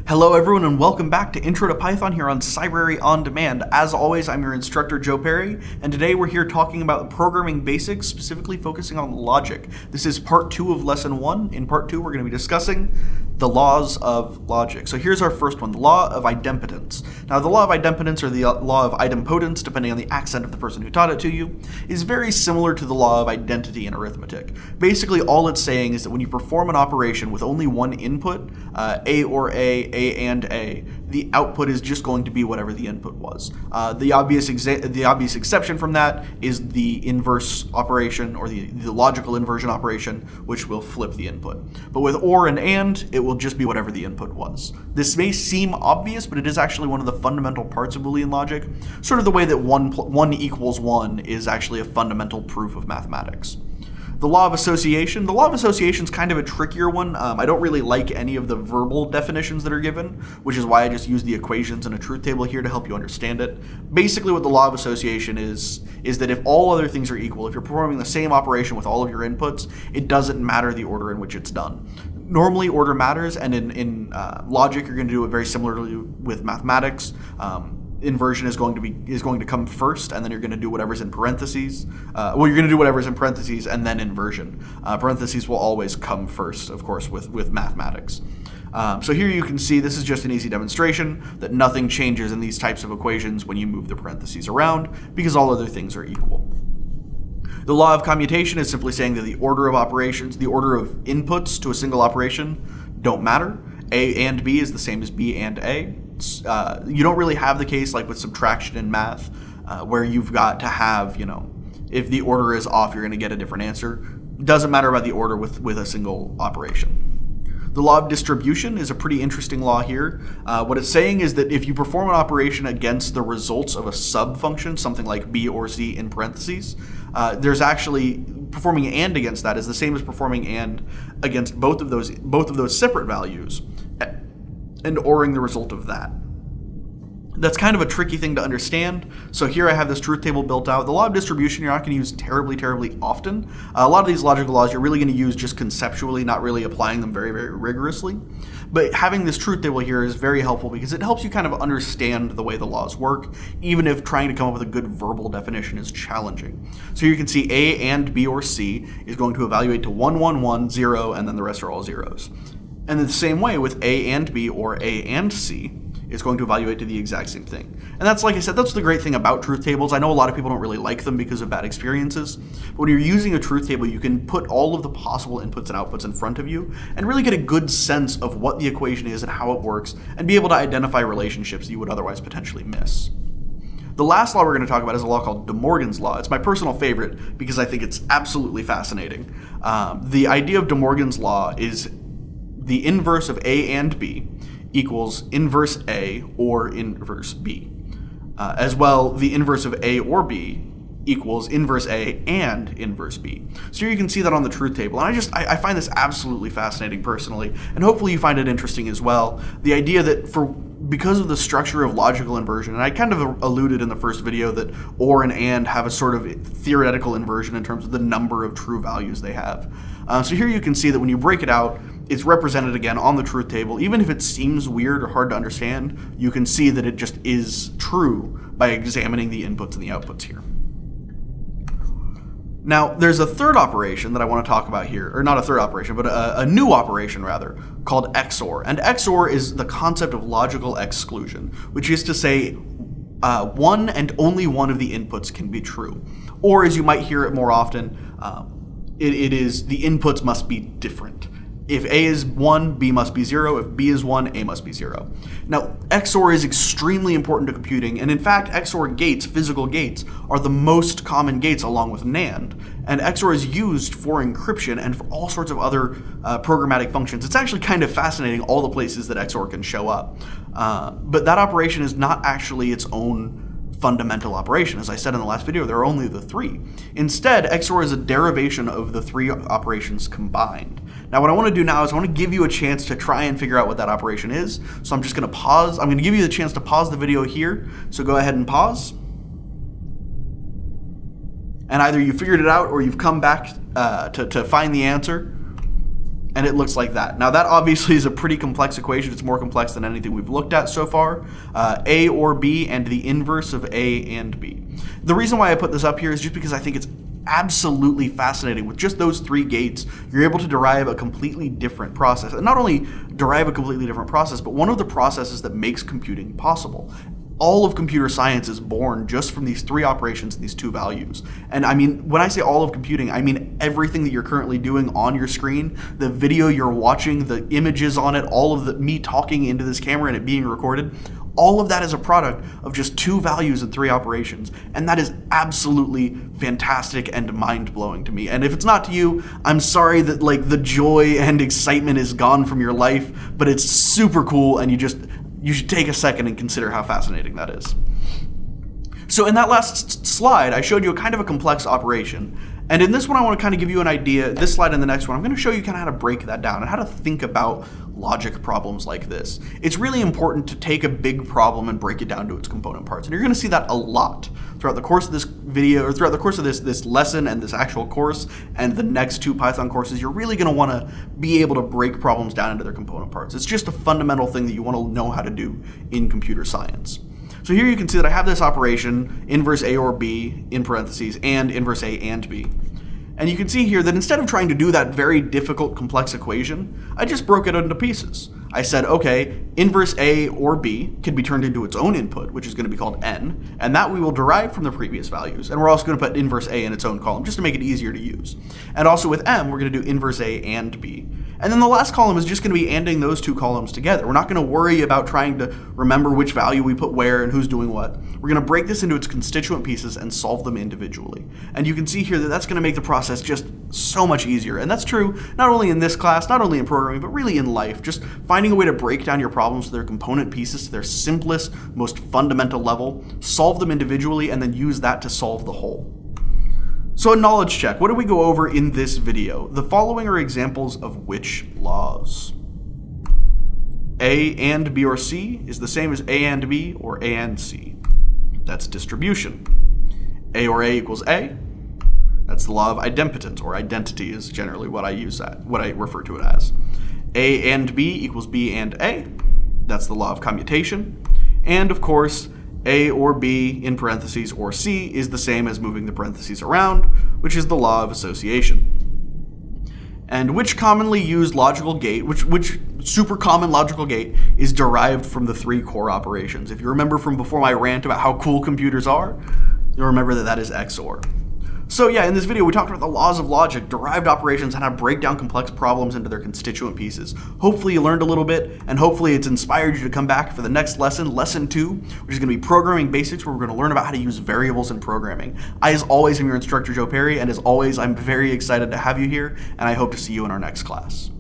Hello everyone and welcome back to Intro to Python here on Cybrary On Demand. As always, I'm your instructor Joe Perry, and today we're here talking about programming basics, specifically focusing on logic. This is part 2 of lesson 1. In part 2, we're going to be discussing the laws of logic. So here's our first one, the law of idempotence. Now the law of idempotence, or the law of idempotence, depending on the accent of the person who taught it to you, is very similar to the law of identity in arithmetic. Basically, all it's saying is that when you perform an operation with only one input, A or A and A, the output is just going to be whatever the input was. The obvious exception from that is the inverse operation, or the logical inversion operation, which will flip the input. But with or and, it will just be whatever the input was. This may seem obvious, but it is actually one of the fundamental parts of Boolean logic, sort of the way that 1 equals 1 is actually a fundamental proof of mathematics. The law of association. The law of association is kind of a trickier one. I don't really like any of the verbal definitions that are given, which is why I just use the equations and a truth table here to help you understand it. Basically, what the law of association is that if all other things are equal, if you're performing the same operation with all of your inputs, it doesn't matter the order in which it's done. Normally, order matters, and in logic, you're going to do it very similarly with mathematics. Inversion is going to come first, and then you're going to do whatever's in parentheses. You're going to do whatever's in parentheses and then inversion. Parentheses will always come first, of course, with mathematics. So here you can see this is just an easy demonstration that nothing changes in these types of equations when you move the parentheses around because all other things are equal. The law of commutation is simply saying that the order of operations, the order of inputs to a single operation don't matter. A and B is the same as B and A. You don't really have the case like with subtraction in math where you've got to have, if the order is off, you're going to get a different answer. It doesn't matter about the order with a single operation. The law of distribution is a pretty interesting law here. What it's saying is that if you perform an operation against the results of a sub-function, something like B or C in parentheses, there's actually performing AND against that is the same as performing AND against both of those separate values and ORing the result of that. That's kind of a tricky thing to understand. So here I have this truth table built out. The law of distribution you're not going to use terribly often. A lot of these logical laws you're really going to use just conceptually, not really applying them very rigorously. But having this truth table here is very helpful because it helps you kind of understand the way the laws work, even if trying to come up with a good verbal definition is challenging. So you can see A and B or C is going to evaluate to 1, 1, 1, 0, and then the rest are all zeros. And in the same way with A and B or A and C, is going to evaluate to the exact same thing. And that's, like I said, that's the great thing about truth tables. I know a lot of people don't really like them because of bad experiences, but when you're using a truth table, you can put all of the possible inputs and outputs in front of you and really get a good sense of what the equation is and how it works, and be able to identify relationships that you would otherwise potentially miss. The last law we're going to talk about is a law called De Morgan's Law. It's my personal favorite because I think it's absolutely fascinating. The idea of De Morgan's Law is the inverse of A and B equals inverse A or inverse B. As well, the inverse of A or B equals inverse A and inverse B. So here you can see that on the truth table. And I find this absolutely fascinating personally, and hopefully you find it interesting as well. The idea that because of the structure of logical inversion, and I kind of alluded in the first video that OR and have a sort of theoretical inversion in terms of the number of true values they have. So here you can see that when you break it out, it's represented again on the truth table. Even if it seems weird or hard to understand, you can see that it just is true by examining the inputs and the outputs here. Now, there's a third operation that I want to talk about here, or not a third operation, but a new operation rather, called XOR. And XOR is the concept of logical exclusion, which is to say one and only one of the inputs can be true. Or as you might hear it more often, it is the inputs must be different. If A is 1, B must be 0. If B is 1, A must be 0. Now, XOR is extremely important to computing, and in fact, XOR gates, physical gates, are the most common gates along with NAND. And XOR is used for encryption and for all sorts of other programmatic functions. It's actually kind of fascinating all the places that XOR can show up. But that operation is not actually its own fundamental operation. As I said in the last video, there are only the 3. Instead, XOR is a derivation of the 3 operations combined. Now what I want to do now is I want to give you a chance to try and figure out what that operation is. So I'm just going to pause. I'm going to give you the chance to pause the video here. So go ahead and pause. And either you figured it out or you've come back to find the answer. and it looks like that. Now that obviously is a pretty complex equation. It's more complex than anything we've looked at so far. A or B and the inverse of A and B. The reason why I put this up here is just because I think it's absolutely fascinating. With just those three gates, you're able to derive a completely different process. And not only derive a completely different process, but one of the processes that makes computing possible. All of computer science is born just from these three operations and these two values. And I mean, when I say all of computing, I mean everything that you're currently doing on your screen, the video you're watching, the images on it, all of the me talking into this camera and it being recorded, all of that is a product of just two values and three operations. And that is absolutely fantastic and mind-blowing to me. And if it's not to you, I'm sorry that like the joy and excitement is gone from your life, but it's super cool, and you should take a second and consider how fascinating that is. So in that last slide, I showed you a kind of a complex operation. And in this one, I want to kind of give you an idea. This slide and the next one, I'm going to show you kind of how to break that down and how to think about logic problems like this. It's really important to take a big problem and break it down to its component parts. And you're going to see that a lot throughout the course of this video, or throughout the course of this lesson and this actual course and the next two Python courses. You're really going to want to be able to break problems down into their component parts. It's just a fundamental thing that you want to know how to do in computer science. So here you can see that I have this operation, inverse A or B, in parentheses, and inverse A and B. And you can see here that instead of trying to do that very difficult, complex equation, I just broke it into pieces. I said, okay, inverse A or B can be turned into its own input, which is going to be called n, and that we will derive from the previous values. And we're also going to put inverse A in its own column, just to make it easier to use. And also with m, we're going to do inverse A and B. And then the last column is just going to be anding those two columns together. We're not going to worry about trying to remember which value we put where and who's doing what. We're going to break this into its constituent pieces and solve them individually. And you can see here that that's going to make the process just so much easier. And that's true not only in this class, not only in programming, but really in life. Just finding a way to break down your problems to their component pieces, to their simplest, most fundamental level, solve them individually, and then use that to solve the whole. So a knowledge check. What do we go over in this video? The following are examples of which laws? A and B or C is the same as A and B or A and C. That's distribution. A or A equals A. That's the law of idempotence, or identity is generally what I refer to it as. A and B equals B and A. That's the law of commutation. And of course, A or B in parentheses or C is the same as moving the parentheses around, which is the law of association. And which commonly used logical gate, which super common logical gate is derived from the three core operations. If you remember from before my rant about how cool computers are, you'll remember that that is XOR. So yeah, in this video we talked about the laws of logic, derived operations, and how to break down complex problems into their constituent pieces. Hopefully you learned a little bit, and hopefully it's inspired you to come back for the next lesson, lesson 2, which is going to be programming basics, where we're going to learn about how to use variables in programming. I, as always, am your instructor, Joe Perry, and as always, I'm very excited to have you here, and I hope to see you in our next class.